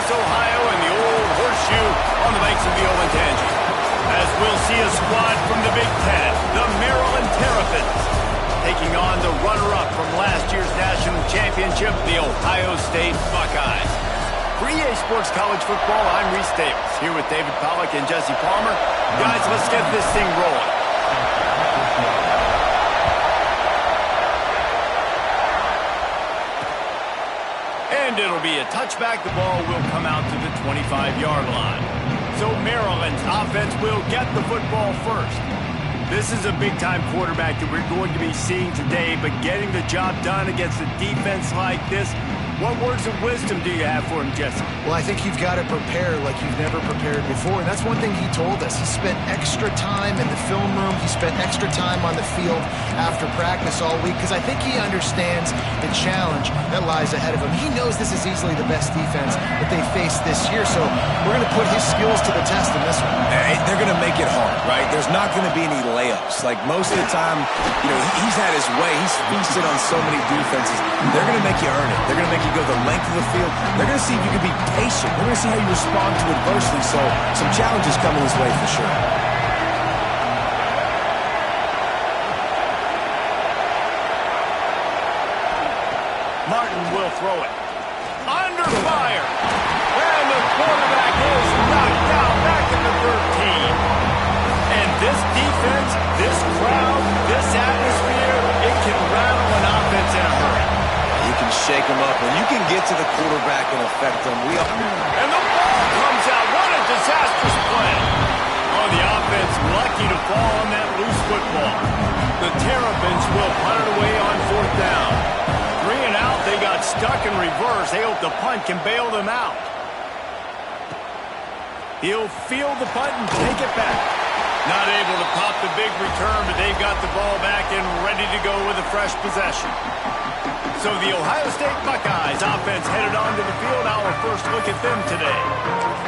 Columbus, Ohio, and the old horseshoe on the banks of the Olentangy. As we'll see a squad from the Big Ten, the Maryland Terrapins, taking on the runner-up from last year's national championship, the Ohio State Buckeyes. For EA Sports College Football, I'm Reese Davis, here with David Pollack and Jesse Palmer. Guys, let's get this thing rolling. And it'll be a touchback. The ball will come out to the 25-yard line. So Maryland's offense will get the football first. This is a big-time quarterback that we're going to be seeing today, but getting the job done against a defense like this, what words of wisdom do you have for him, Jesse? Well, I think you've got to prepare like you've never prepared before, and that's one thing he told us. He spent extra time in the film room. He spent extra time on the field after practice all week because I think he understands the challenge that lies ahead of him. He knows this is easily the best defense that they face this year, so we're going to put his skills to the test in this one. They're going to make it hard, right? There's not going to be any layups. Like most of the time, he's had his way. He's feasted on so many defenses. They're going to make you earn it. They're going to make you go the length of the field. They're going to see if you can be patient. They're going to see how you respond to adversity. So some challenges coming his way for sure. Martin will throw it. Under fire. And the quarterback is knocked down back at the 13. And this defense, this crowd, this atmosphere, it can rattle an offense in a hurry. You can shake them up, and you can get to the quarterback and affect them. And the ball comes out. What a disastrous play. Oh, the offense lucky to fall on that loose football. The Terrapins will punt it away on 4th down. 3 and out, they got stuck in reverse. They hope the punt can bail them out. He'll field the punt and take it back. Not able to pop the big return, but they've got the ball back and ready to go with a fresh possession. So the Ohio State Buckeyes offense headed onto the field. Our first look at them today.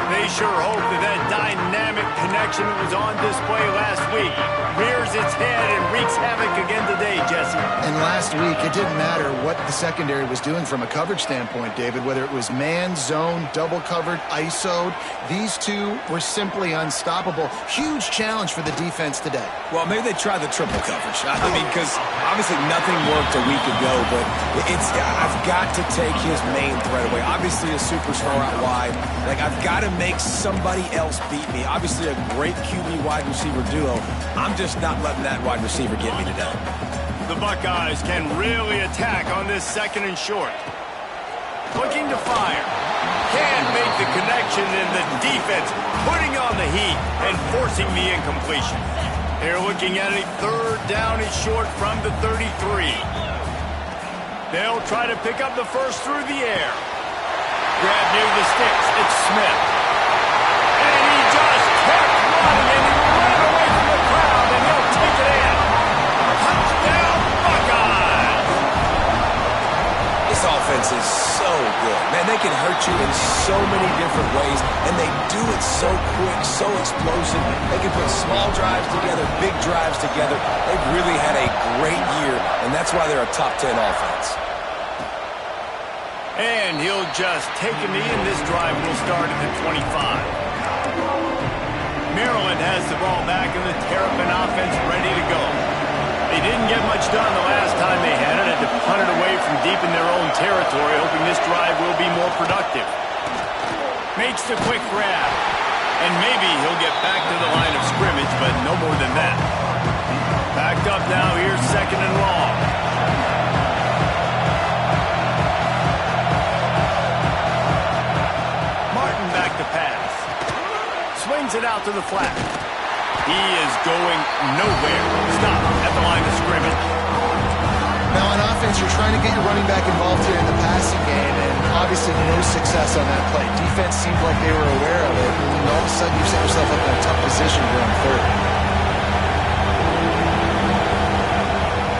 They sure hope that dynamic connection that was on display last week rears its head and wreaks havoc again today, Jesse. And last week, it didn't matter what the secondary was doing from a coverage standpoint, David, whether it was man, zone, double covered, ISO'd. These two were simply unstoppable. Huge challenge for the defense today. Well, maybe they tried the triple coverage. I mean, because obviously nothing worked a week ago, but I've got to take his main threat away. Obviously a superstar out wide. Like, I've got to make somebody else beat me. Obviously a great QB wide receiver duo. I'm just not letting that wide receiver get me today. The Buckeyes can really attack on this 2nd and short. Looking to fire. Can't make the connection, and the defense putting on the heat and forcing the incompletion. They're looking at a 3rd down and short from the 33. They'll try to pick up the first through the air. Grab near the sticks. It's Smith. And he just kept running, and he ran away from the crowd, and he'll take it in. Touchdown, Buckeyes! This offense is so good. Man, they can hurt you in so many different ways, and they do it so quick, so explosive. They can put small drives together, big drives together. They've really had a great year, and that's why they're a top 10 offense. And he'll just take a knee, and this drive will start at the 25. Maryland has the ball back, and the Terrapin offense ready to go. They didn't get much done the last time they had it. Had to punt it away from deep in their own territory, hoping this drive will be more productive. Makes the quick grab. And maybe he'll get back to the line of scrimmage, but no more than that. Backed up now, here's 2nd and long. Martin back to pass. Swings it out to the flat. He is going nowhere. Stop at the line of scrimmage. Now on offense, you're trying to get your running back involved here in the passing game, and obviously no success on that play. Defense seemed like they were aware of it, and all of a sudden you set yourself up in a tough position here on 3rd.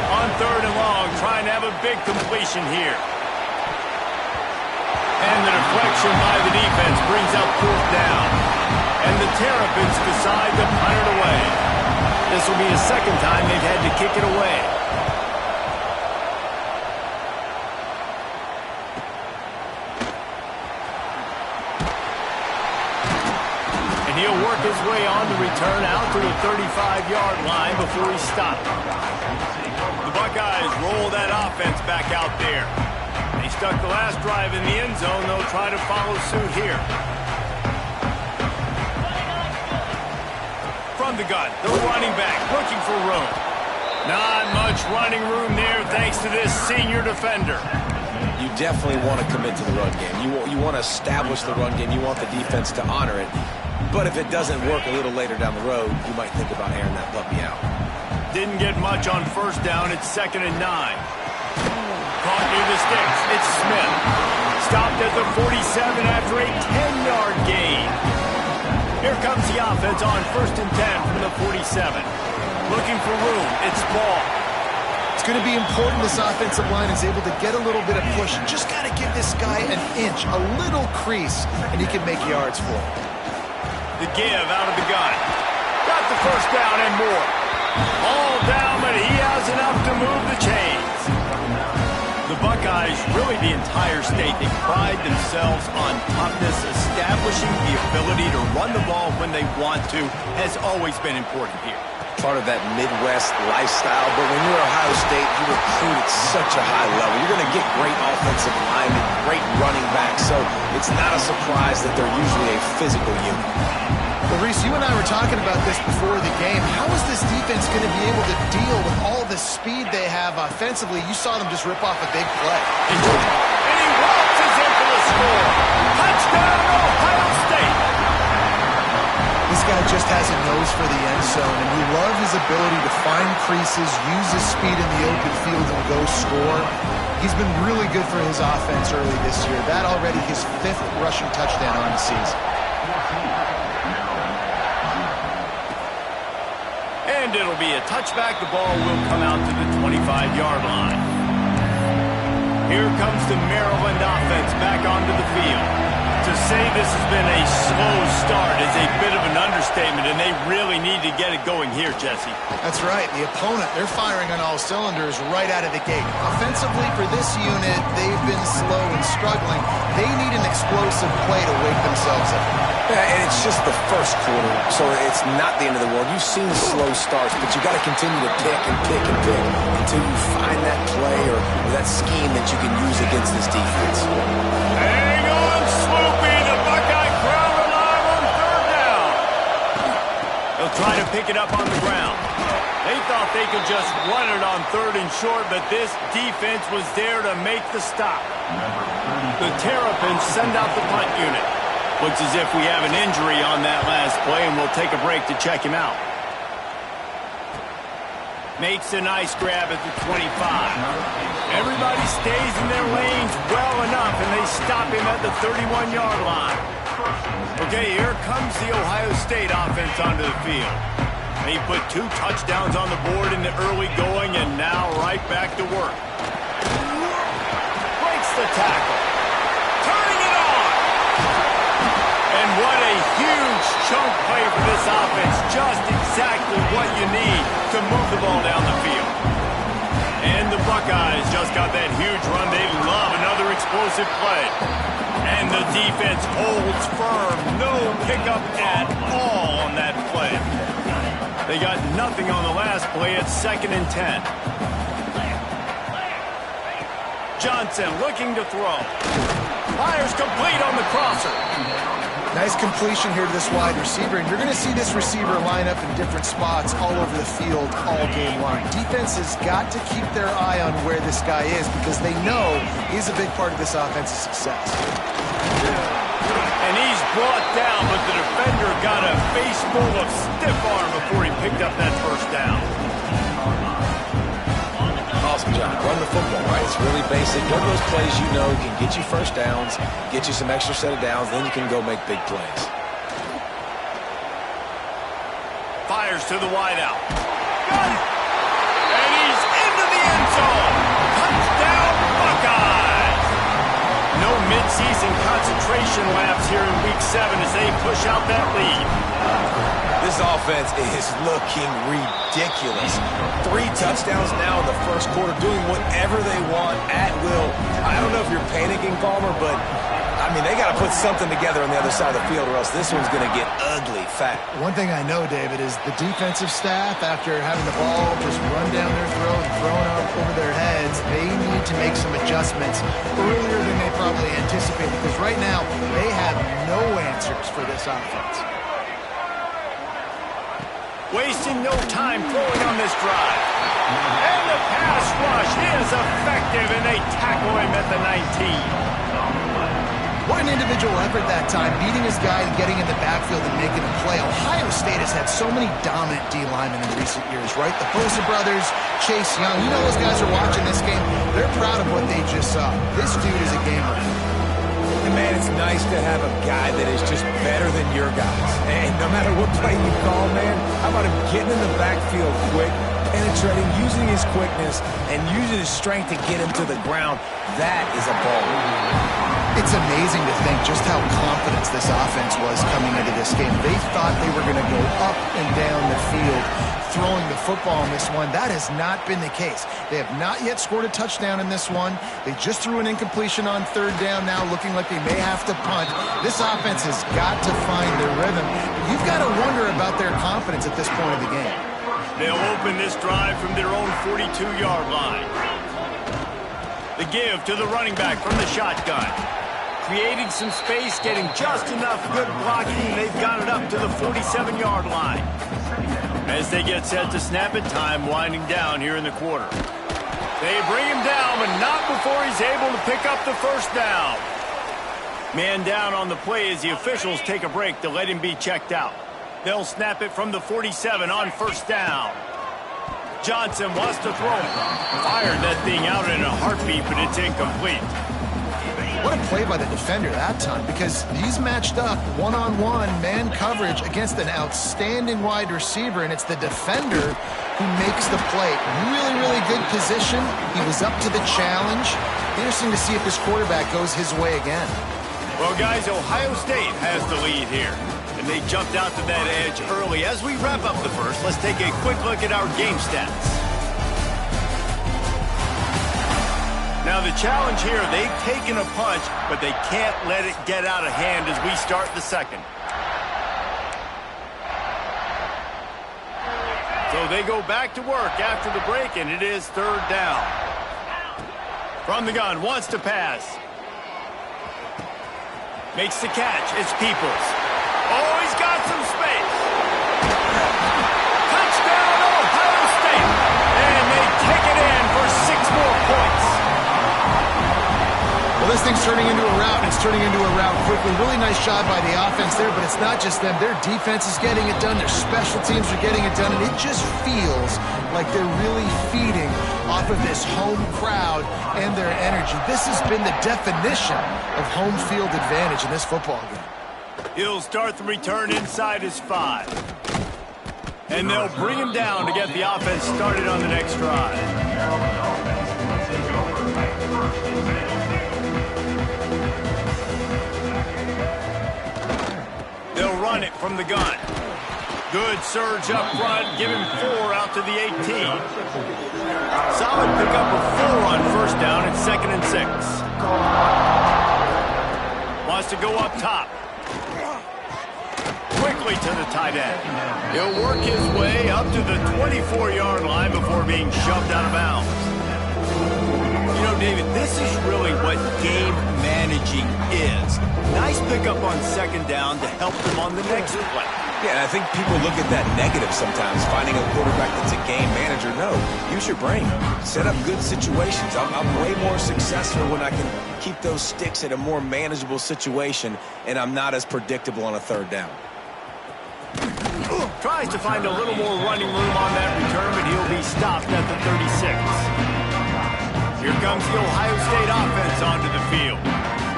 On 3rd and long, trying to have a big completion here. And the deflection by the defense brings up 4th down. And the Terrapins decide to punt it away. This will be the 2nd time they've had to kick it away. he'll work his way on the return out to the 35-yard line before he's stopped. The Buckeyes roll that offense back out there. They stuck the last drive in the end zone. They'll try to follow suit here. From the gun, the running back looking for room. Not much running room there thanks to this senior defender. You definitely want to commit to the run game. You want to establish the run game. You want the defense to honor it. But if it doesn't work a little later down the road, you might think about airing that puppy out. Didn't get much on first down. It's 2nd and 9. Caught near the sticks. It's Smith. Stopped at the 47 after a 10-yard gain. Here comes the offense on 1st and 10 from the 47. Looking for room. It's Ball. It's going to be important this offensive line is able to get a little bit of push. Just got to give this guy an inch, a little crease, and he can make yards for him. The give out of the gun. Got the first down and more. All down, but he has enough to move the chains. The Buckeyes, really the entire state, they pride themselves on toughness. Establishing the ability to run the ball when they want to has always been important here. Part of that Midwest lifestyle, but when you're Ohio State, you recruit at such a high level. You're going to get great offensive linemen, great running backs, so it's not a surprise that they're usually a physical unit. Well, Reese, you and I were talking about this before the game. How is this defense going to be able to deal with all the speed they have offensively? You saw them just rip off a big play. And he waltzes in for the score. Touchdown, Ohio State. This guy just has a nose for the end zone, and we love his ability to find creases, use his speed in the open field, and go score. He's been really good for his offense early this year. That already his 5th rushing touchdown on the season. And it'll be a touchback. The ball will come out to the 25-yard line. Here comes the Maryland offense back onto the field. To say this has been a slow start is a bit of an understatement, and they really need to get it going here, Jesse. That's right. The opponent, they're firing on all cylinders right out of the gate. Offensively, for this unit, they've been slow and struggling. They need an explosive play to wake themselves up. Yeah, and it's just the first quarter, so it's not the end of the world. You've seen slow starts, but you got to continue to pick and pick and pick until you find that play or that scheme that you can use against this defense. Hang on, Swoopy. The Buckeye crowd alive on 3rd down. They'll try to pick it up on the ground. They thought they could just run it on 3rd and short, but this defense was there to make the stop. The Terrapins send out the punt unit. Looks as if we have an injury on that last play, and we'll take a break to check him out. Makes a nice grab at the 25. Everybody stays in their lanes well enough, and they stop him at the 31-yard line. Okay, here comes the Ohio State offense onto the field. They put 2 touchdowns on the board in the early going, and now right back to work. Breaks the tackle. Turning it on. And what a huge chunk play for this offense. Just exactly what you need to move the ball down the field. And the Buckeyes just got that huge run. They love another explosive play. And the defense holds firm. No pickup at all on that play. They got nothing on the last play. It's 2nd and 10. Johnson looking to throw. Fires complete on the crosser. Nice completion here to this wide receiver, and you're going to see this receiver line up in different spots all over the field all game long. Defense has got to keep their eye on where this guy is because they know he's a big part of this offense's success. And he's brought down, but the defender got a face full of stiff arm before he picked up that first down. Awesome job. Run the football, right? It's really basic. One of those plays you know can get you first downs, get you some extra set of downs, then you can go make big plays. Fires to the wideout. Got it! And he's into the end zone. Touchdown, Buckeyes! No midseason concentration laps here in Week 7 as they push out that lead. This offense is looking ridiculous. 3 touchdowns now in the first quarter, doing whatever they want at will. I don't know if you're panicking, Palmer, but I I mean, they got to put something together on the other side of the field or else this one's going to get ugly fast. One thing I know, David, is the defensive staff, after having the ball just run down their throat and thrown up over their heads, they need to make some adjustments earlier than they probably anticipated, because right now they have no answers for this offense. Wasting no time throwing on this drive. And the pass rush is effective, and they tackle him at the 19. What an individual effort that time, beating his guy and getting in the backfield and making a play. Ohio State has had so many dominant D linemen in recent years, right? The Bosa brothers, Chase Young, you know those guys are watching this game. They're proud of what they just saw. This dude is a gamer. And man, it's nice to have a guy that is just better than your guys. And no matter what play you call, man, how about him getting in the backfield quick, penetrating, using his quickness, and using his strength to get him to the ground. That is a ball. It's amazing to think just how confident this offense was coming into this game. They thought they were going to go up and down the field throwing the football in this one. That has not been the case. They have not yet scored a touchdown in this one. They just threw an incompletion on third down now, looking like they may have to punt. This offense has got to find their rhythm. You've got to wonder about their confidence at this point of the game. They'll open this drive from their own 42-yard line. The give to the running back from the shotgun. Creating some space, getting just enough good blocking, they've got it up to the 47-yard line. As they get set to snap it, time winding down here in the quarter. They bring him down, but not before he's able to pick up the first down. Man down on the play as the officials take a break to let him be checked out. They'll snap it from the 47 on first down. Johnson wants to throw it. Fired that thing out in a heartbeat, but it's incomplete. What a play by the defender that time, because he's matched up one-on-one man coverage against an outstanding wide receiver, and it's the defender who makes the play. Really, really good position. He was up to the challenge. Interesting to see if this quarterback goes his way again. Well, guys, Ohio State has the lead here, and they jumped out to that edge early. As we wrap up the first, let's take a quick look at our game stats. Now, the challenge here, they've taken a punch, but they can't let it get out of hand as we start the second. So they go back to work after the break, and it is third down. From the gun, wants to pass. Makes the catch. It's Peoples. Oh, he's got some space. Touchdown, Ohio State. And they take it in for 6 more points. Well, this thing's turning into a rout, and it's turning into a rout quickly. Really nice job by the offense there, but it's not just them. Their defense is getting it done. Their special teams are getting it done, and it just feels like they're really feeding off of this home crowd and their energy. This has been the definition of home field advantage in this football game. He'll start the return inside his 5. And they'll bring him down to get the offense started on the next drive. They'll run it from the gun. Good surge up front, give him 4 out to the 18. Solid pickup of 4 on first down. It's 2nd and 6. Wants to go up top. Quickly to the tight end. He'll work his way up to the 24-yard line before being shoved out of bounds. You know, David, this is really what game managing is. Nice pickup on 2nd down to help them on the next play. Yeah, and I think people look at that negative sometimes, finding a quarterback that's a game manager. No, use your brain. Set up good situations. I'm way more successful when I can keep those sticks in a more manageable situation, and I'm not as predictable on a 3rd down. Tries to find a little more running room on that return, but he'll be stopped at the 36. Here comes the Ohio State offense onto the field.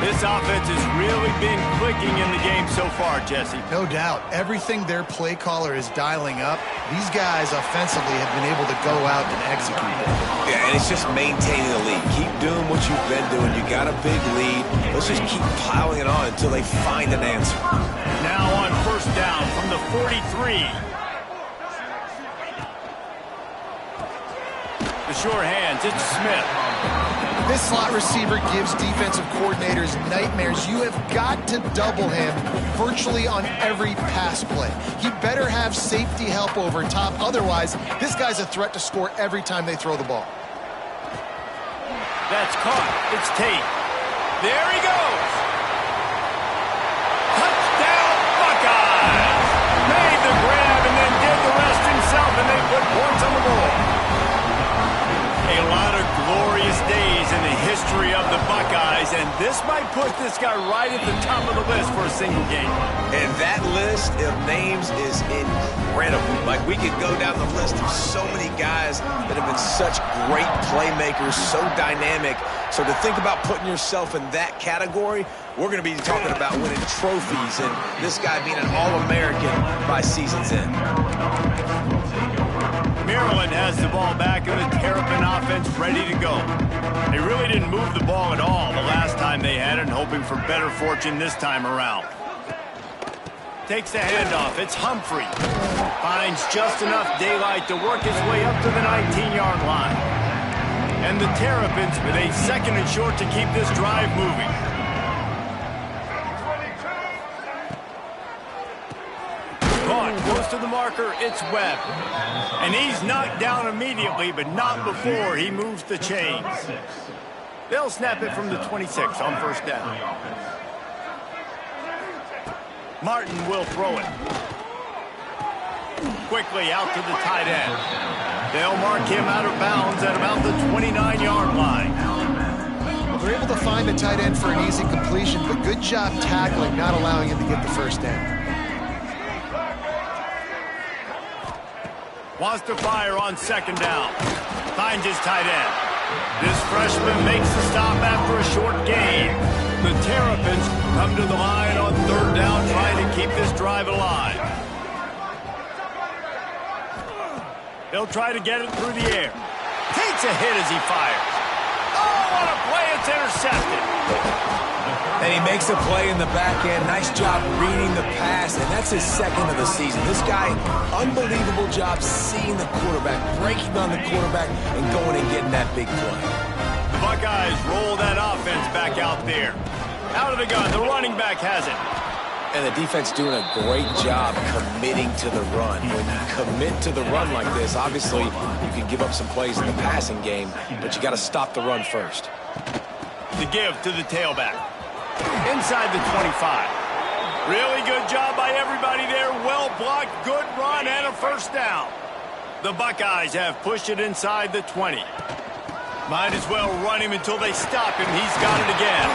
This offense has really been clicking in the game so far, Jesse. No doubt. Everything their play caller is dialing up, these guys offensively have been able to go out and execute it. Yeah, and it's just maintaining the lead. Keep doing what you've been doing. You got a big lead. Let's just keep piling it on until they find an answer. Now on first down from the 43. The sure hands, it's Smith. This slot receiver gives defensive coordinators nightmares. You have got to double him virtually on every pass play. He better have safety help over top. Otherwise, this guy's a threat to score every time they throw the ball. That's caught. It's Tate. There he goes. Touchdown, Buckeyes. Made the grab and then did the rest himself, and they put points on the board. A lot of glorious days in the history of the Buckeyes, and this might put this guy right at the top of the list for a single game. And that list of names is incredible. Like, we could go down the list of so many guys that have been such great playmakers, so dynamic. So to think about putting yourself in that category, we're going to be talking about winning trophies and this guy being an All-American by season's end. Maryland has the ball back and the Terrapin offense ready to go. They really didn't move the ball at all the last time they had it, and hoping for better fortune this time around. Takes the handoff. It's Humphrey. Finds just enough daylight to work his way up to the 19-yard line. And the Terrapins with a second and short to keep this drive moving. Close to the marker, it's Webb. And he's knocked down immediately, but not before he moves the chains. They'll snap it from the 26 on first down. Martin will throw it. Quickly out to the tight end. They'll mark him out of bounds at about the 29-yard line. They're able to find the tight end for an easy completion, but good job tackling, not allowing him to get the first down. Wants to fire on second down. Finds his tight end. This freshman makes the stop after a short gain. The Terrapins come to the line on third down, trying to keep this drive alive. They'll try to get it through the air. Takes a hit as he fires. Oh, what a play. It's intercepted. And he makes a play in the back end. Nice job reading the pass, and that's his second of the season. This guy, unbelievable job seeing the quarterback, breaking on the quarterback, and going and getting that big play. The Buckeyes roll that offense back out there. Out of the gun, the running back has it. And the defense doing a great job committing to the run. When you commit to the run like this, obviously you can give up some plays in the passing game, but you got to stop the run first. The give to the tailback. Inside the 25. Really good job by everybody there. Well blocked, good run, and a first down. The Buckeyes have pushed it inside the 20. Might as well run him until they stop him. He's got it again.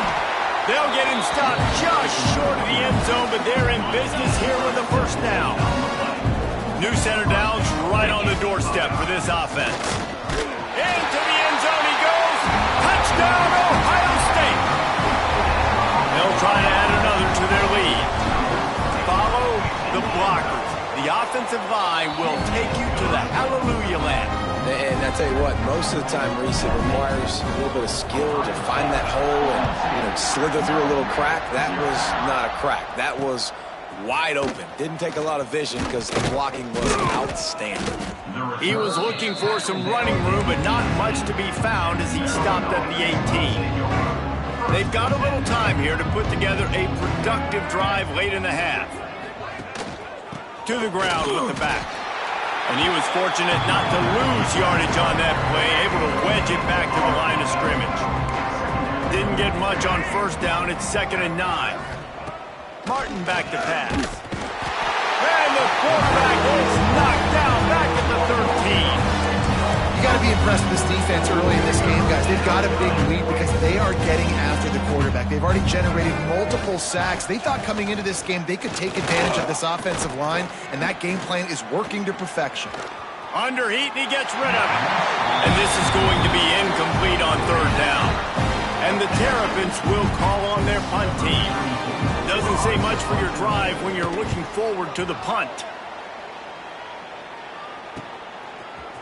They'll get him stopped just short of the end zone, but they're in business here with a first down. New center down's right on the doorstep for this offense. Into the end zone he goes. Touchdown, Ohio State. They'll try to add another to their lead. Follow the blockers. The offensive line will take you to the hallelujah land. And I tell you what, most of the time, Reese, it requires a little bit of skill to find that hole and slither through a little crack. That was not a crack. That was wide open. Didn't take a lot of vision because the blocking was outstanding. He was looking for some running room, but not much to be found as he stopped at the 18. They've got a little time here to put together a productive drive late in the half. To the ground with the back. And he was fortunate not to lose yardage on that play, able to wedge it back to the line of scrimmage. Didn't get much on first down. It's 2nd and 9. Martin back to pass. And the quarterback is knocked down back at the 13. You got to be impressed with this defense early in this game, guys. They've got a big lead because they are getting after the quarterback. They've already generated multiple sacks. They thought coming into this game they could take advantage of this offensive line, and that game plan is working to perfection. Under heat, and he gets rid of it. And this is going to be incomplete on third down. And the Terrapins will call on their punt team. Doesn't say much for your drive when you're looking forward to the punt.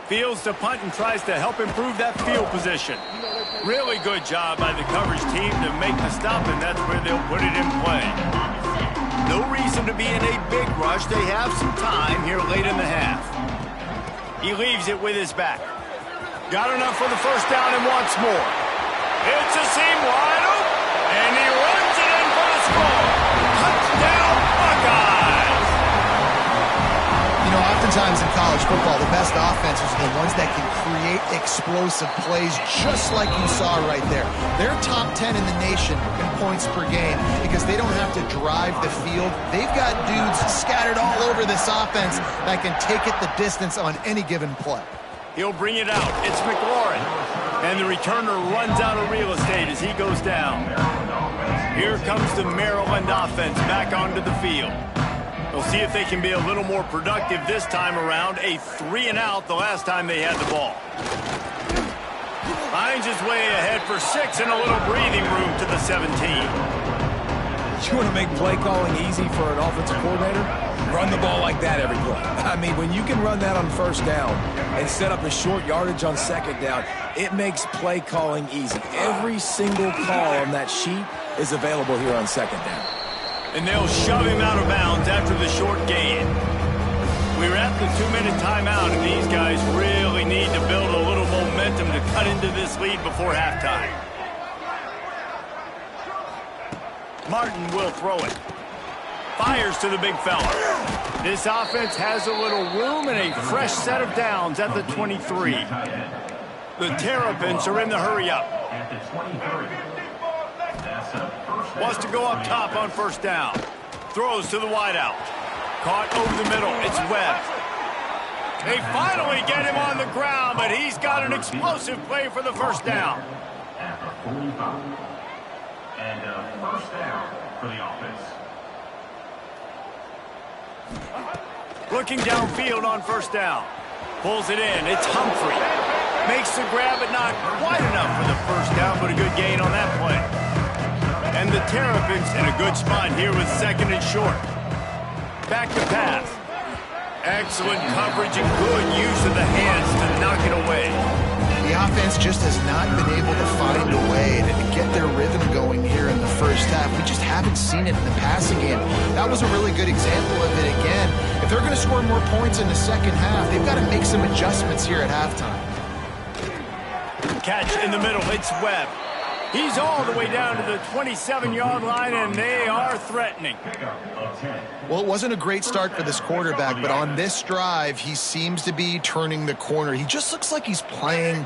Fields to punt and tries to help improve that field position. Really good job by the coverage team to make the stop, and that's where they'll put it in play. No reason to be in a big rush. They have some time here late in the half. He leaves it with his back. Got enough for the first down and wants more. It's a seam wide open, and he runs it in for the score. Touchdown, Buckeyes! You know, oftentimes in college football, the best offenses are the ones that can create explosive plays just like you saw right there. They're top 10 in the nation in points per game because they don't have to drive the field. They've got dudes scattered all over this offense that can take it the distance on any given play. He'll bring it out. It's McLaurin. And the returner runs out of real estate as he goes down. Here comes the Maryland offense back onto the field. We'll see if they can be a little more productive this time around. A 3-and-out the last time they had the ball. Finds his way ahead for 6 and a little breathing room to the 17. You want to make play calling easy for an offensive coordinator? Run the ball like that every play. I mean, when you can run that on first down and set up a short yardage on second down, it makes play calling easy. Every single call on that sheet is available here on second down. And they'll shove him out of bounds after the short gain. We're at the 2-minute timeout, and these guys really need to build a little momentum to cut into this lead before halftime. Martin will throw it. Fires to the big fella. This offense has a little room and a fresh set of downs at the 23. The Terrapins are in the hurry-up. Wants to go up top on first down. Throws to the wideout. Caught over the middle. It's Webb. They finally get him on the ground, but he's got an explosive play for the first down. And first down for the offense. Looking downfield on first down. Pulls it in. It's Humphrey. Makes the grab, but not quite enough for the first down, but a good gain on that play. And the Terrapins in a good spot here with 2nd and short. Back to pass. Excellent coverage and good use of the hands to knock it away. The offense just has not been able to find a way to get their rhythm going here in the first half. We just haven't seen it in the passing game. That was a really good example of it again. If they're going to score more points in the second half, they've got to make some adjustments here at halftime. Catch in the middle. It's Webb. He's all the way down to the 27-yard line, and they are threatening. Well, it wasn't a great start for this quarterback, but on this drive, he seems to be turning the corner. He just looks like he's playing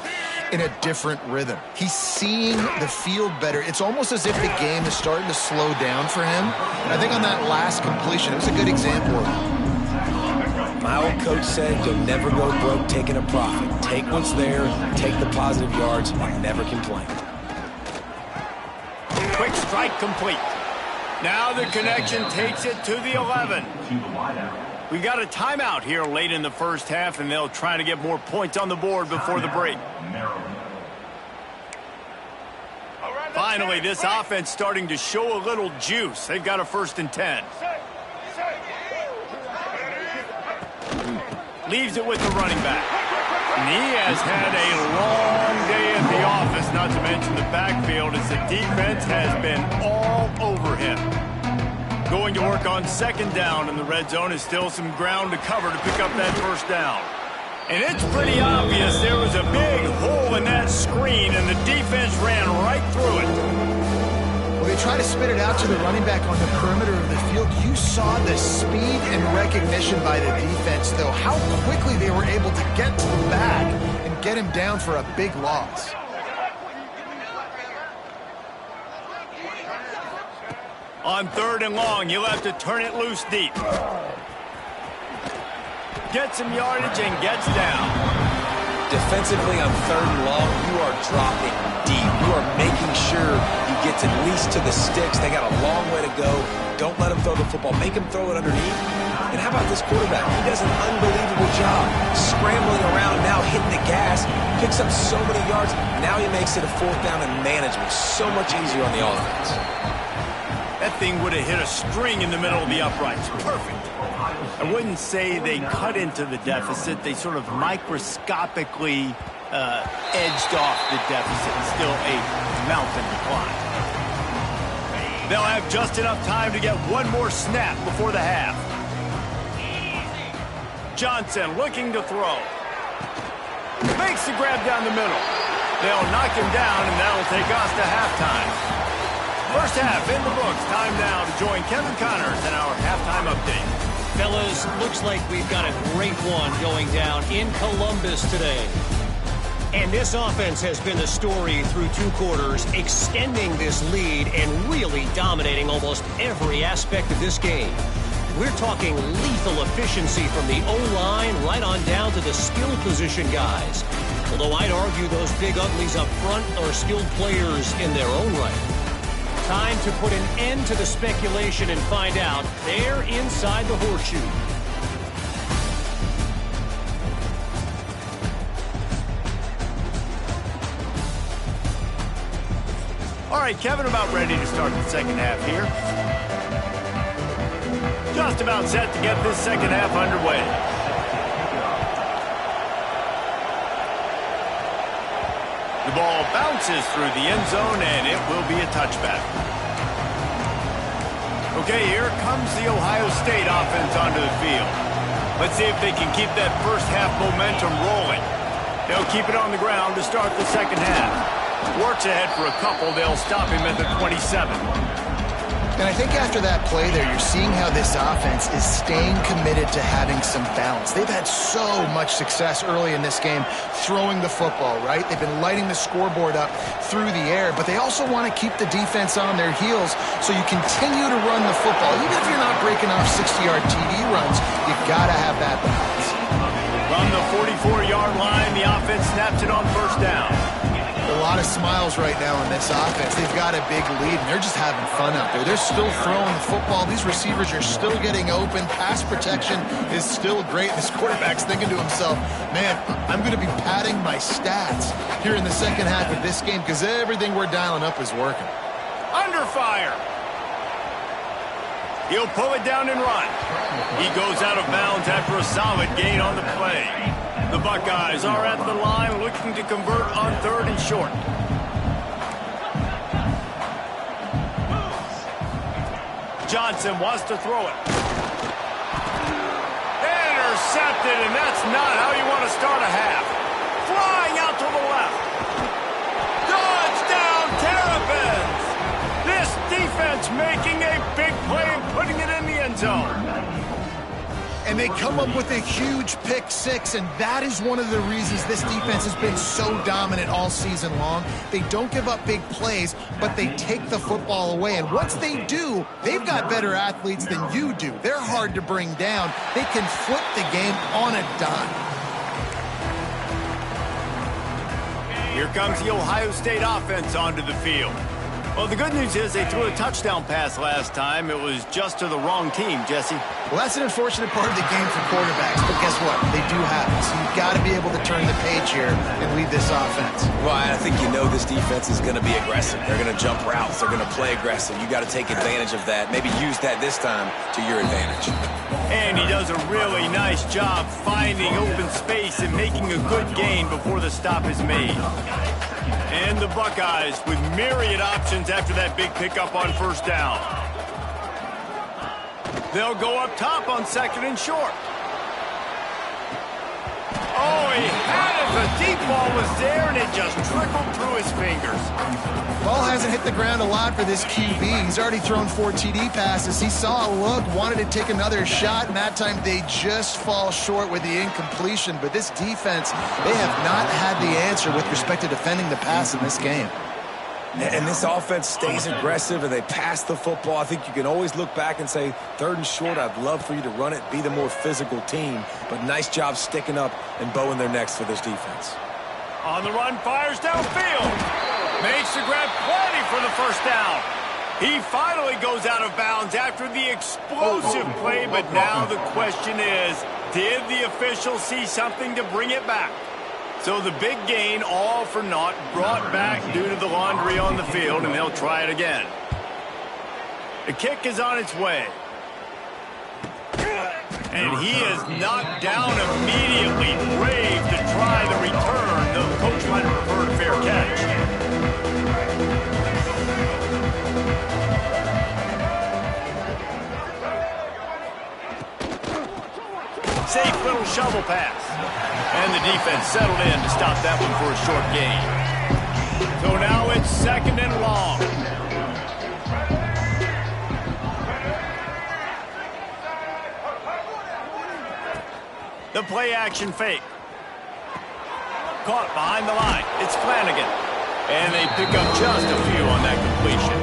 in a different rhythm. He's seeing the field better. It's almost as if the game is starting to slow down for him. And I think on that last completion, it was a good example of it. My old coach said you'll never go broke taking a profit. Take what's there, take the positive yards, and never complain. Quick strike complete. Now the connection takes it to the 11. We got a timeout here late in the first half, and they'll try to get more points on the board before the break. Finally, this offense starting to show a little juice. They've got a 1st and 10. Leaves it with the running back. And he has had a long day at the office, not to mention the backfield, as the defense has been all over him. Going to work on 2nd down, and the red zone is still some ground to cover to pick up that first down. And it's pretty obvious there was a big hole in that screen, and the defense ran right through it. Well, they try to spit it out to the running back on the perimeter of the field. You saw the speed and recognition by the defense, though, how quickly they were able to get to the back and get him down for a big loss. On 3rd and long, you'll have to turn it loose deep. Gets some yardage and gets down. Defensively on 3rd and long, you are dropping deep. You are making sure he gets at least to the sticks. They got a long way to go. Don't let him throw the football. Make him throw it underneath. And how about this quarterback? He does an unbelievable job scrambling around, now hitting the gas, picks up so many yards. Now he makes it a 4th down and management. So much easier on the offense. That thing would have hit a string in the middle of the uprights. Perfect. I wouldn't say they cut into the deficit. They sort of microscopically edged off the deficit. Still a mountain to climb. They'll have just enough time to get one more snap before the half. Johnson looking to throw. Makes the grab down the middle. They'll knock him down, and that'll take us to halftime. First half in the books. Time now to join Kevin Connors in our halftime update. Fellas, looks like we've got a great one going down in Columbus today. And this offense has been the story through 2 quarters, extending this lead and really dominating almost every aspect of this game. We're talking lethal efficiency from the O-line right on down to the skill position guys. Although I'd argue those big uglies up front are skilled players in their own right. Time to put an end to the speculation and find out. They're inside the horseshoe. All right, Kevin, about ready to start the second half here. Just about set to get this second half underway. The ball bounces through the end zone, and it will be a touchback. Okay, here comes the Ohio State offense onto the field. Let's see if they can keep that first half momentum rolling. They'll keep it on the ground to start the second half. Works ahead for a couple. They'll stop him at the 27. And I think after that play there, you're seeing how this offense is staying committed to having some balance. They've had so much success early in this game throwing the football, right? They've been lighting the scoreboard up through the air, but they also want to keep the defense on their heels so you continue to run the football. Even if you're not breaking off 60-yard TD runs, you've got to have that balance. From the 44-yard line, the offense snaps it on first down. A lot of smiles right now in this offense. They've got a big lead, and they're just having fun out there. They're still throwing the football. These receivers are still getting open. Pass protection is still great. This quarterback's thinking to himself, man, I'm going to be padding my stats here in the second half of this game because everything we're dialing up is working. Under fire. He'll pull it down and run. He goes out of bounds after a solid gain on the play. The Buckeyes are at the line looking to convert on 3rd and short. Johnson wants to throw it. Intercepted, and that's not how you want to start a half. Flying out to the left. Touchdown, Terrapins! This defense making a big play and putting it in the end zone. And they come up with a huge pick six, and that is one of the reasons this defense has been so dominant all season long. They don't give up big plays, but they take the football away. And once they do, they've got better athletes than you do. They're hard to bring down. They can flip the game on a dime. Here comes the Ohio State offense onto the field. Well, the good news is they threw a touchdown pass last time. It was just to the wrong team, Jesse. Well, that's an unfortunate part of the game for quarterbacks, but guess what? They do happen. So you've got to be able to turn the page here and lead this offense. Well, I think you know this defense is going to be aggressive. They're going to jump routes. They're going to play aggressive. You got to take advantage of that. Maybe use that this time to your advantage. And he does a really nice job finding open space and making a good gain before the stop is made. And the Buckeyes with myriad options after that big pickup on first down. They'll go up top on 2nd and short. Oh, he had it. The deep ball was there, and it just trickled through his fingers. Ball hasn't hit the ground a lot for this QB. He's already thrown 4 TD passes. He saw a look, wanted to take another shot, and that time they just fall short with the incompletion. But this defense, they have not had the answer with respect to defending the pass in this game. And this offense stays aggressive and they pass the football. I think you can always look back and say, 3rd and short, I'd love for you to run it, be the more physical team. But nice job sticking up and bowing their necks for this defense. On the run, fires downfield. Makes the grab plenty for the first down. He finally goes out of bounds after the explosive play, but now the question is, did the official see something to bring it back? So the big gain, all for naught, brought back due to the laundry on the field, and they'll try it again. The kick is on its way. And he is knocked down immediately. Brave to try the return, though the coach might have preferred a fair catch. Safe little shovel pass. And the defense settled in to stop that one for a short gain. So now it's 2nd and long. The play action fake. Caught behind the line. It's Flanagan. And they pick up just a few on that completion.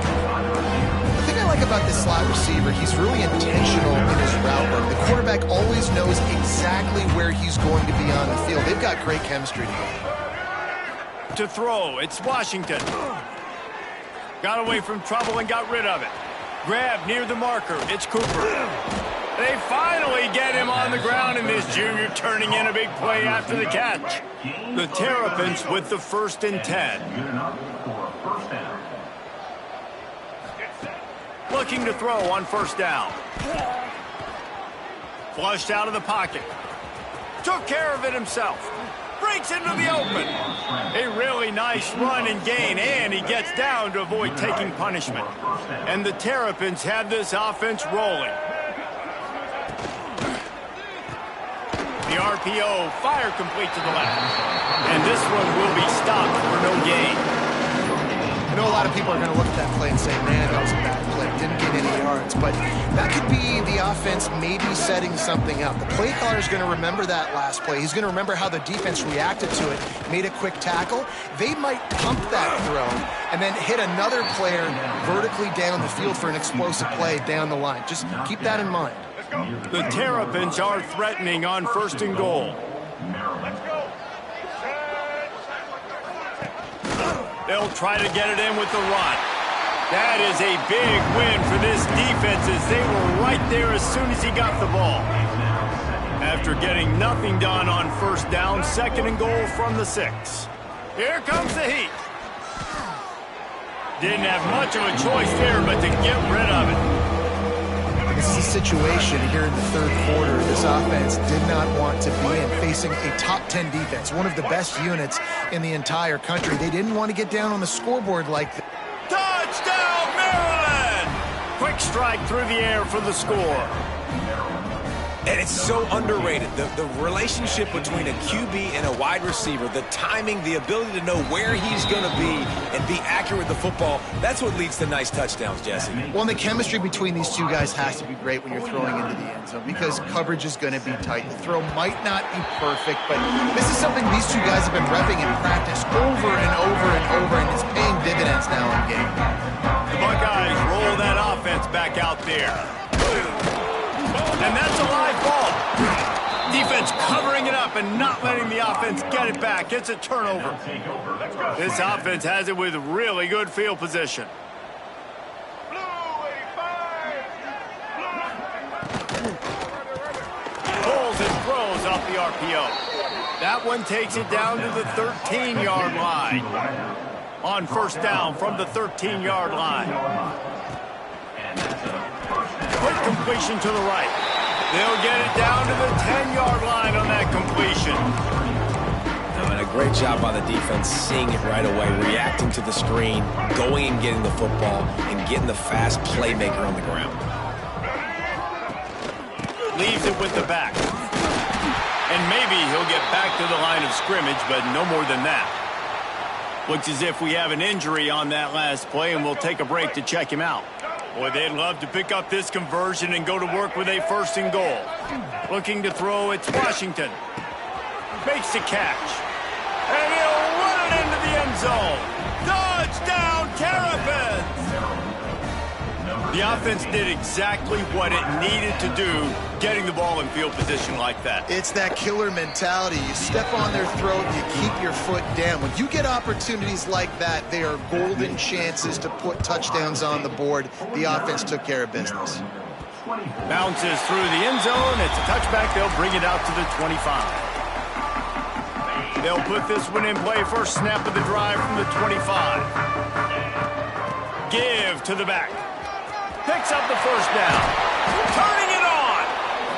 The thing I like about this slot receiver, he's really intentional in his route work. The quarterback always knows exactly where he's going to be on the field. They've got great chemistry together. To throw, it's Washington. Got away from trouble and got rid of it. Grab near the marker, it's Cooper. They finally get him on the ground, and this junior turning in a big play after the catch. The Terrapins with the 1st and 10. Looking to throw on 1st down. Flushed out of the pocket. Took care of it himself. Breaks into the open. A really nice run and gain, and he gets down to avoid taking punishment. And the Terrapins have this offense rolling. The RPO, fire complete to the left. And this one will be stopped for no gain. I know a lot of people are going to look at that play and say, man, that was a bad play. Didn't get any yards. But that could be the offense maybe setting something up. The play caller is going to remember that last play. He's going to remember how the defense reacted to it, made a quick tackle. They might pump that throw and then hit another player vertically down the field for an explosive play down the line. Just keep that in mind. The Terrapins are threatening on 1st and goal. They'll try to get it in with the run. That is a big win for this defense as they were right there as soon as he got the ball. After getting nothing done on 1st down, 2nd and goal from the 6. Here comes the heat. Didn't have much of a choice there but to get rid of it. This is a situation here in the 3rd quarter this offense did not want to be in, facing a top 10 defense, one of the best units in the entire country. They didn't want to get down on the scoreboard like that. Touchdown, Maryland! Quick strike through the air for the score. And it's so underrated. The relationship between a QB and a wide receiver, the timing, the ability to know where he's going to be and be accurate with the football, that's what leads to nice touchdowns, Jesse. Well, and the chemistry between these two guys has to be great when you're throwing into the end zone because coverage is going to be tight. The throw might not be perfect, but this is something these two guys have been repping in practice over and over and over, and it's paying dividends now in game. The Buckeyes roll that offense back out there. And that's a live ball. Defense covering it up and not letting the offense get it back. It's a turnover. This offense has it with really good field position. Pulls and throws off the RPO. That one takes it down to the 13-yard line. On 1st down from the 13-yard line. Quick completion to the right. They'll get it down to the 10-yard line on that completion. And a great job by the defense seeing it right away, reacting to the screen, going and getting the football, and getting the fast playmaker on the ground. Leaves it with the back. And maybe he'll get back to the line of scrimmage, but no more than that. Looks as if we have an injury on that last play, and we'll take a break to check him out. Boy, they'd love to pick up this conversion and go to work with a 1st and goal. Looking to throw, it's Washington. Makes the catch. And he'll run it into the end zone. Touchdown, Terrapins! The offense did exactly what it needed to do, getting the ball in field position like that. It's that killer mentality. You step on their throat, you keep your foot down. When you get opportunities like that, they are golden chances to put touchdowns on the board. The offense took care of business. Bounces through the end zone. It's a touchback. They'll bring it out to the 25. They'll put this one in play. First snap of the drive from the 25. Give to the back. Picks up the 1st down. Turning it on.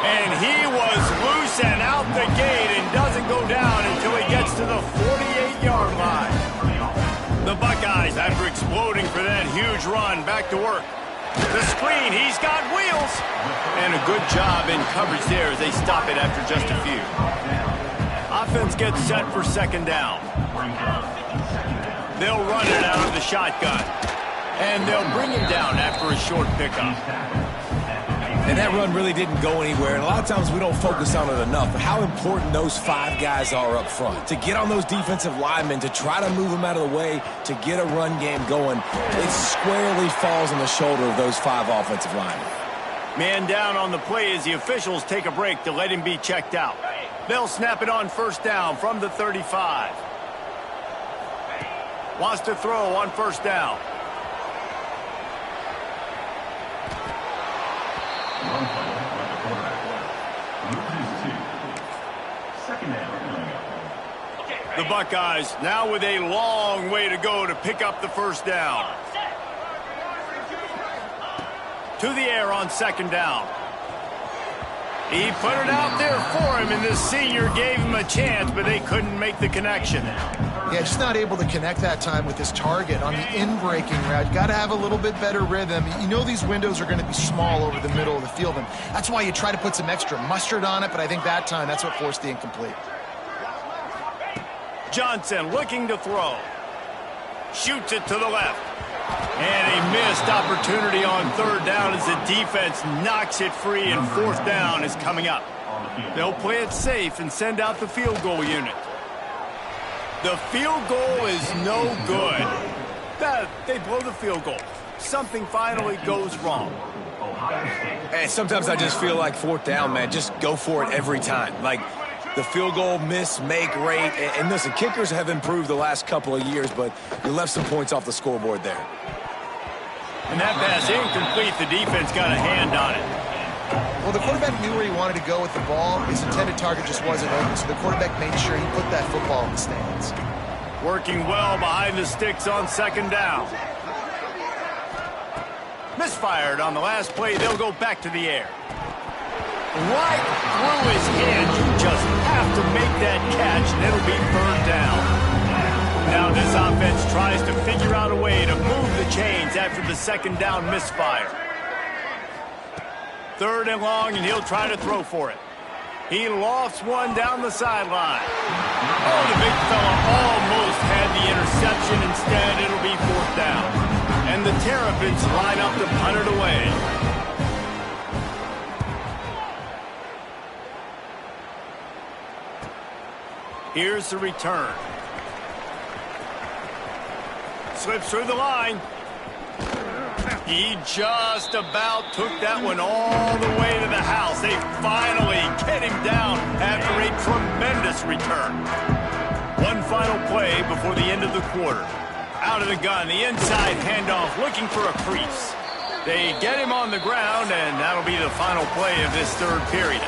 And he was loose and out the gate and doesn't go down until he gets to the 48-yard line. The Buckeyes, after exploding for that huge run, back to work. The screen, he's got wheels. And a good job in coverage there as they stop it after just a few. Offense gets set for second down. They'll run it out of the shotgun. And they'll bring him down after a short pickup. And that run really didn't go anywhere. And a lot of times we don't focus on it enough. But how important those 5 guys are up front. To get on those defensive linemen, to try to move them out of the way, to get a run game going, it squarely falls on the shoulder of those 5 offensive linemen. Man down on the play as the officials take a break to let him be checked out. They'll snap it on first down from the 35. Wants to throw on first down. The Buckeyes now with a long way to go to pick up the first down. To the air on second down. He put it out there for him, and the senior gave him a chance, but they couldn't make the connection. Yeah, just not able to connect that time with his target on the in-breaking route. Got to have a little bit better rhythm. You know these windows are going to be small over the middle of the field, and that's why you try to put some extra mustard on it, but I think that time that's what forced the incomplete. Johnson looking to throw. Shoots it to the left. And a missed opportunity on third down as the defense knocks it free, and fourth down is coming up. They'll play it safe and send out the field goal unit. The field goal is no good. They blow the field goal. Something finally goes wrong. And sometimes I just feel like fourth down, man, just go for it every time. Like the field goal miss-make rate. And listen, kickers have improved the last couple of years, but you left some points off the scoreboard there. And that pass incomplete. The defense got a hand on it. Well, the quarterback knew where he wanted to go with the ball. His intended target just wasn't open, so the quarterback made sure he put that football in the stands. Working well behind the sticks on second down. Misfired on the last play. They'll go back to the air. Right through his hand. You just have to make that catch, and it'll be third down. Now this offense tries to figure out a way to move the chains after the second down misfire. Third and long, and he'll try to throw for it. He lofts one down the sideline. Oh, the big fella almost had the interception. Instead, it'll be fourth down. And the Terrapins line up to punt it away. Here's the return. Slips through the line. He just about took that one all the way to the house. They finally get him down after a tremendous return. One final play before the end of the quarter. Out of the gun, the inside handoff, looking for a crease. They get him on the ground, and that'll be the final play of this third period.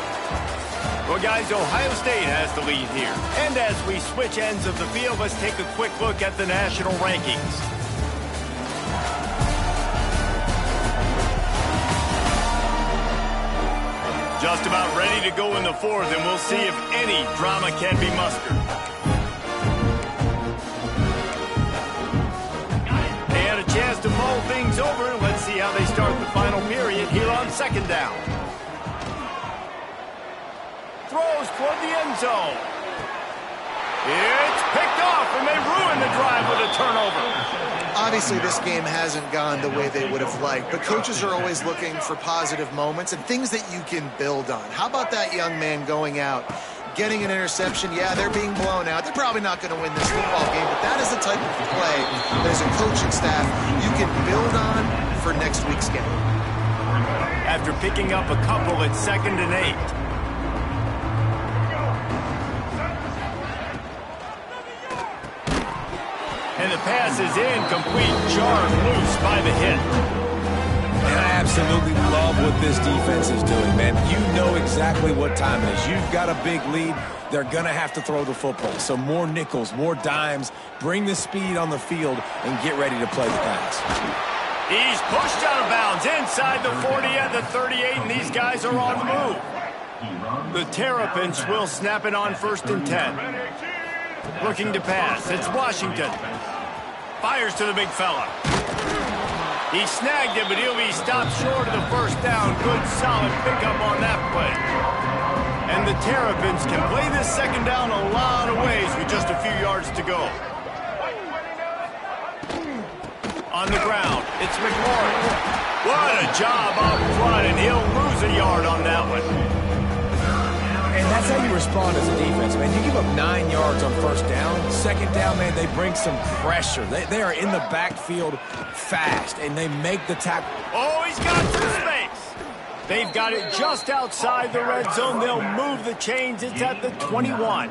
Well, guys, Ohio State has the lead here. And as we switch ends of the field, let's take a quick look at the national rankings. Just about ready to go in the fourth, and we'll see if any drama can be mustered. They had a chance to mull things over. Let's see how they start the final period here on second down. Throws toward the end zone. It's picked off, and they ruin the drive with a turnover. Obviously, this game hasn't gone the way they would have liked, but coaches are always looking for positive moments and things that you can build on. How about that young man going out, getting an interception? Yeah, they're being blown out. They're probably not going to win this football game, but that is the type of play that as a coaching staff you can build on for next week's game. After picking up a couple at 2nd and 8. And the pass is incomplete, jarred loose by the hit. And I absolutely love what this defense is doing, man. You know exactly what time it is. You've got a big lead. They're going to have to throw the football. So more nickels, more dimes, bring the speed on the field, and get ready to play the pass. He's pushed out of bounds inside the 40 at the 38, and these guys are on the move. The Terrapins will snap it on 1st and 10. Looking to pass. It's Washington. Fires to the big fella. He snagged it, but he'll be stopped short of the first down. Good, solid pickup on that play. And the Terrapins can play this second down a lot of ways with just a few yards to go. On the ground, it's McLaurin. What a job up front, and he'll lose a yard on that one. And that's how you respond as a defense, man. You give up 9 yards on first down. Second down, man, they bring some pressure. They are in the backfield fast, and they make the tackle. Oh, he's got some space. They've got it just outside the red zone. They'll move the chains. It's at the 21.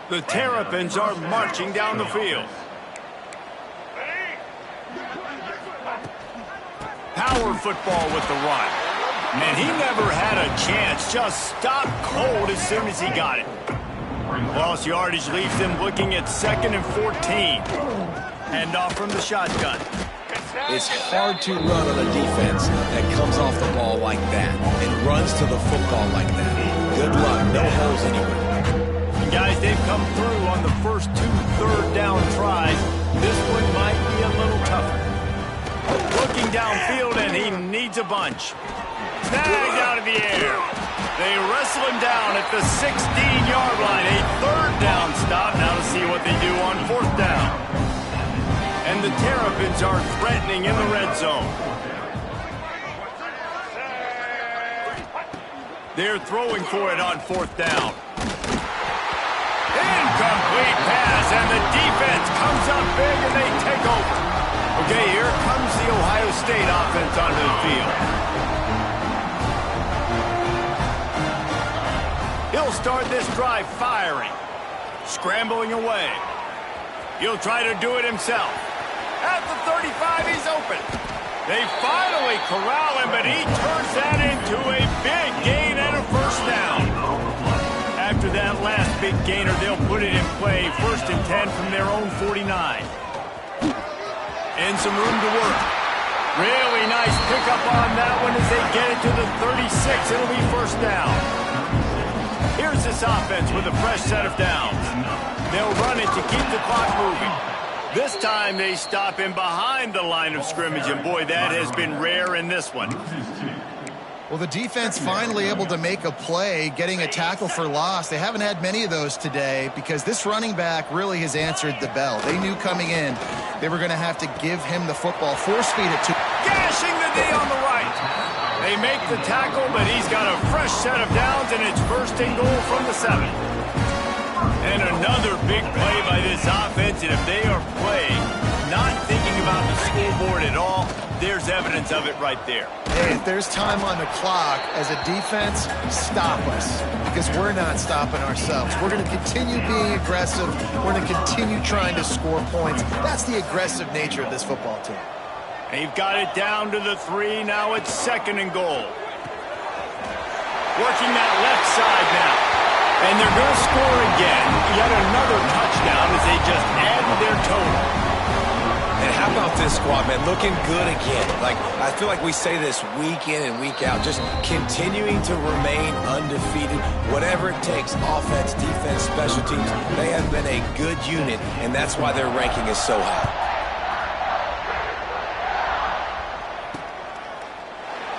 The Terrapins are marching down the field. Power football with the run. And he never had a chance. Just stopped cold as soon as he got it. Lost yardage leaves them looking at 2nd and 14. Hand off from the shotgun. It's hard to run on a defense that comes off the ball like that and runs to the football like that. Good luck. No holes anywhere. And guys, they've come through on the first 2 third-down tries. This one might be a little tougher. Looking downfield, and he needs a bunch. Snagged out of the air. They wrestle him down at the 16-yard line. A third down stop. Now to see what they do on 4th down. And the Terrapins are threatening in the red zone. They're throwing for it on 4th down. Incomplete pass, and the defense comes up big, and they take over. Okay, here comes the Ohio State offense onto the field. He'll start this drive firing. Scrambling away. He'll try to do it himself. At the 35, he's open. They finally corral him, but he turns that into a big gain and a first down. After that last big gainer, they'll put it in play. 1st and 10 from their own 49. And some room to work. Really nice pickup on that one as they get it to the 36. It'll be first down. Here's this offense with a fresh set of downs. They'll run it to keep the clock moving. This time they stop him behind the line of scrimmage, and boy, that has been rare in this one. Well, the defense finally able to make a play, getting a tackle for loss. They haven't had many of those today because this running back really has answered the bell. They knew coming in they were going to have to give him the football, force feed it to. Gashing the D on the right. They make the tackle, but he's got a fresh set of downs, and it's 1st and goal from the 7. And another big play by this offense, and if they are playing, not thinking about the scoreboard at all, there's evidence of it right there. Hey, if there's time on the clock, as a defense, stop us. Because we're not stopping ourselves. We're going to continue being aggressive. We're going to continue trying to score points. That's the aggressive nature of this football team. They've got it down to the 3. Now it's 2nd and goal. Working that left side now. And they're going to score again. Yet another touchdown as they just added their total. And how about this squad, man? Looking good again. Like, I feel like we say this week in and week out. Just continuing to remain undefeated. Whatever it takes, offense, defense, special teams. They have been a good unit, and that's why their ranking is so high.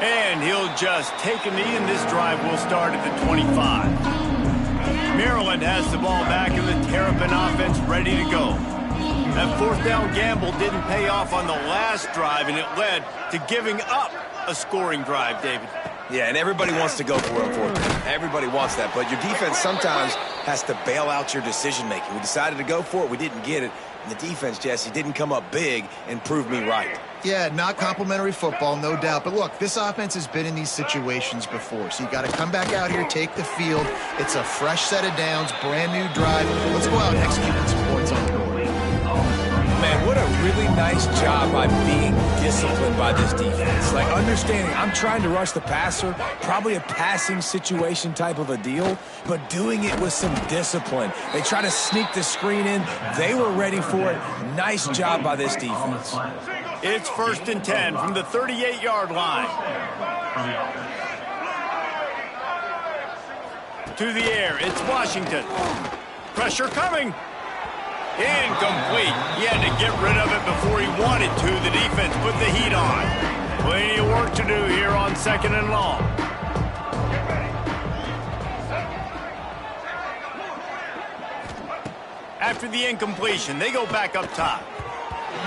And he'll just take a knee, and this drive will start at the 25. Maryland has the ball back, and the Terrapin offense ready to go. That 4th down gamble didn't pay off on the last drive, and it led to giving up a scoring drive, David. Yeah, and everybody wants to go for it on 4th down. Everybody wants that, but your defense sometimes has to bail out your decision-making. We decided to go for it. We didn't get it. And the defense, Jesse, didn't come up big and prove me right. Yeah, not complimentary football, no doubt. But look, this offense has been in these situations before. So you got to come back out here, take the field. It's a fresh set of downs, brand new drive. Let's go out and execute some points on the board. Man, what a really nice job by being disciplined by this defense. Like, understanding I'm trying to rush the passer, probably a passing situation type of a deal, but doing it with some discipline. They try to sneak the screen in. They were ready for it. Nice job by this defense. It's 1st and 10 from the 38-yard line. To the air, it's Washington. Pressure coming. Incomplete. He had to get rid of it before he wanted to. The defense put the heat on. Plenty of work to do here on 2nd and long. After the incompletion, they go back up top.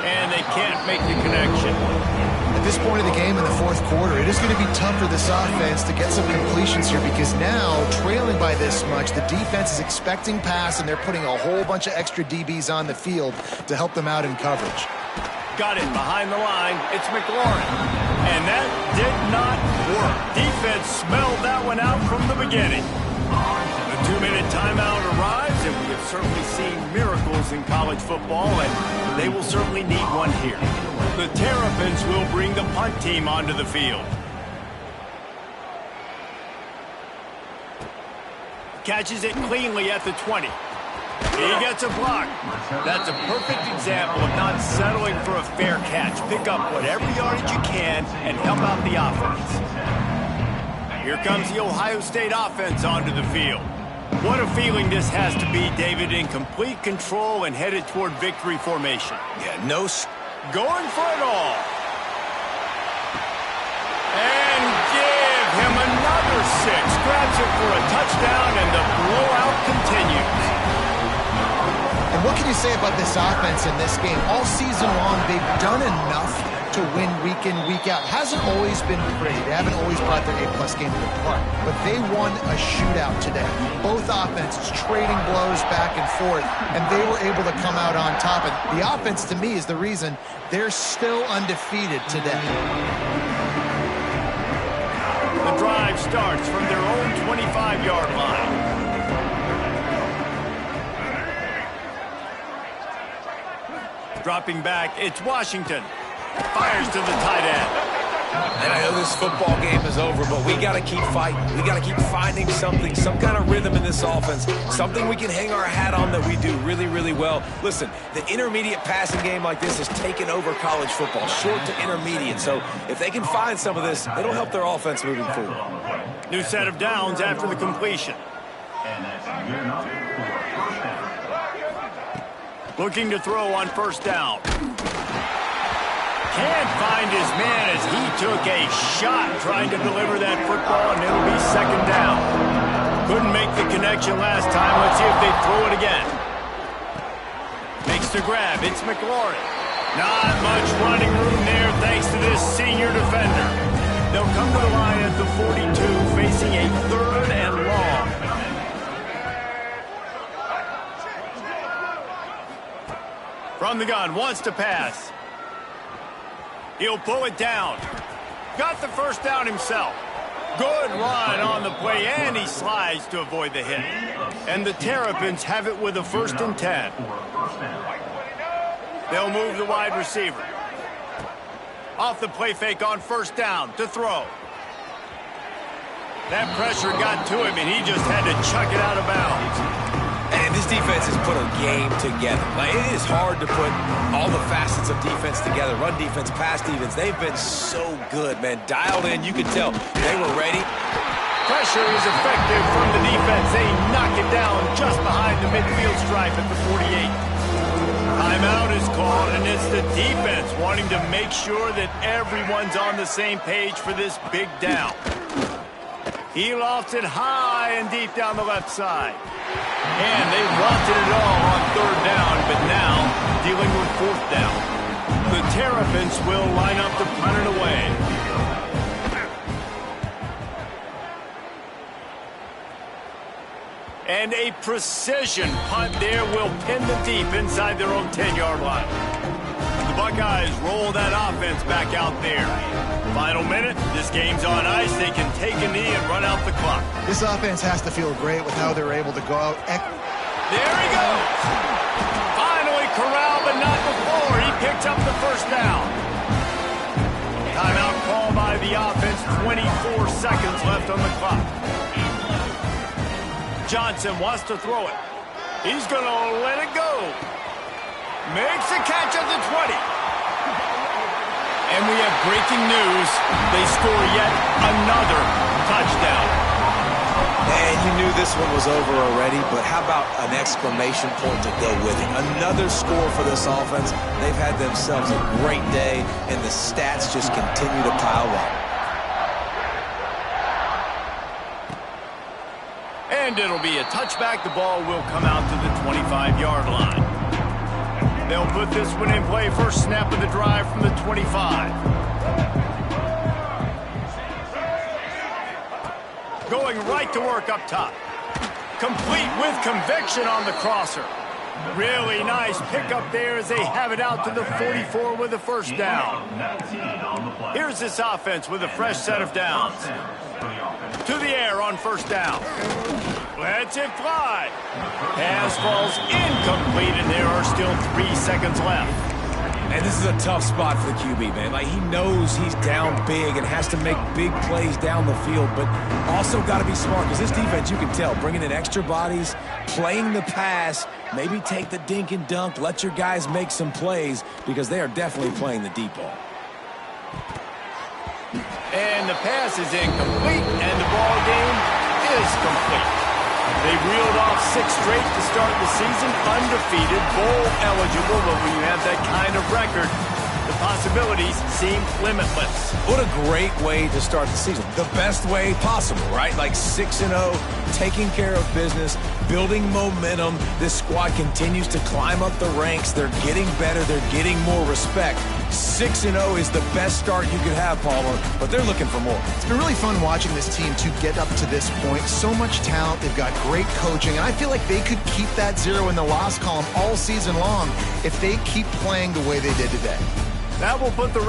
And they can't make the connection. At this point of the game in the fourth quarter, it is going to be tough for this offense to get some completions here because now, trailing by this much, the defense is expecting pass, and they're putting a whole bunch of extra DBs on the field to help them out in coverage. Got it behind the line. It's McLaurin. And that did not work. Defense smelled that one out from the beginning. The 2-minute timeout arrives, and we have certainly seen miracles in college football, and they will certainly need one here. The Terrapins will bring the punt team onto the field. Catches it cleanly at the 20. He gets a block. That's a perfect example of not settling for a fair catch. Pick up whatever yardage you can and help out the offense. Here comes the Ohio State offense onto the field. What a feeling this has to be, David, in complete control and headed toward victory formation. Yeah, Going for it all. And give him another 6. Grabs it for a touchdown, and the blowout continues. And what can you say about this offense in this game? All season long, they've done enough to win week in, week out. Hasn't always been pretty. They haven't always brought their A-plus game to the park. But they won a shootout today. Both offenses trading blows back and forth, and they were able to come out on top. And the offense, to me, is the reason they're still undefeated today. The drive starts from their own 25-yard line. Dropping back, it's Washington. Fires to the tight end. And I know this football game is over, but we got to keep fighting. We got to keep finding something, some kind of rhythm in this offense, something we can hang our hat on that we do really, really well. Listen, the intermediate passing game like this has taken over college football, short to intermediate. So if they can find some of this, it'll help their offense moving forward. New set of downs after the completion. And that's good enough for first down. Looking to throw on first down. Can't find his man as he took a shot trying to deliver that football, and it'll be second down. Couldn't make the connection last time. Let's see if they throw it again. Makes the grab. It's McLaurin. Not much running room there thanks to this senior defender. They'll come to the line at the 42, facing a 3rd and long. From the gun, wants to pass. He'll pull it down. Got the first down himself. Good run on the play, and he slides to avoid the hit. And the Terrapins have it with a 1st and 10. They'll move the wide receiver. Off the play fake on first down to throw. That pressure got to him, and he just had to chuck it out of bounds. And this defense has put a game together. Like, it is hard to put all the facets of defense together. Run defense, pass defense. They've been so good, man. Dialed in. You can tell they were ready. Pressure is effective from the defense. They knock it down just behind the midfield stripe at the 48. Timeout is called, and it's the defense wanting to make sure that everyone's on the same page for this big down. He lofts it high and deep down the left side. And they wanted it all on 3rd down, but now dealing with 4th down. The Terrapins will line up to punt it away. And a precision punt there will pin them deep inside their own 10-yard line. The Buckeyes roll that offense back out there. Final minute, this game's on ice. They can take a knee and run out the clock. This offense has to feel great with how they're able to go out. There he goes. Finally corralled, but not before. He picked up the first down. Timeout call by the offense. 24 seconds left on the clock. Johnson wants to throw it. He's going to let it go. Makes a catch at the 20. And we have breaking news. They score yet another touchdown. And you knew this one was over already, but how about an exclamation point to go with it? Another score for this offense. They've had themselves a great day, and the stats just continue to pile up. And it'll be a touchback. The ball will come out to the 25-yard line. They'll put this one in play. First snap of the drive from the 25. Going right to work up top. Complete with conviction on the crosser. Really nice pickup there as they have it out to the 44 with a first down. Here's this offense with a fresh set of downs. To the air on first down. Lets it fly. Pass falls incomplete, and there are still 3 seconds left. And this is a tough spot for the QB, man. Like, he knows he's down big and has to make big plays down the field, but also got to be smart because this defense, you can tell, bringing in extra bodies, playing the pass, maybe take the dink and dunk, let your guys make some plays because they are definitely playing the deep ball. And the pass is incomplete, and the ball game is complete. They reeled off 6 straight to start the season, undefeated, bowl eligible, but when you have that kind of record, the possibilities seem limitless. What a great way to start the season. The best way possible, right? Like 6-0, taking care of business, building momentum. This squad continues to climb up the ranks. They're getting better. They're getting more respect. 6-0 is the best start you could have, Palmer, but they're looking for more. It's been really fun watching this team to get up to this point. So much talent. They've got great coaching, and I feel like they could keep that 0 in the loss column all season long if they keep playing the way they did today. That will put the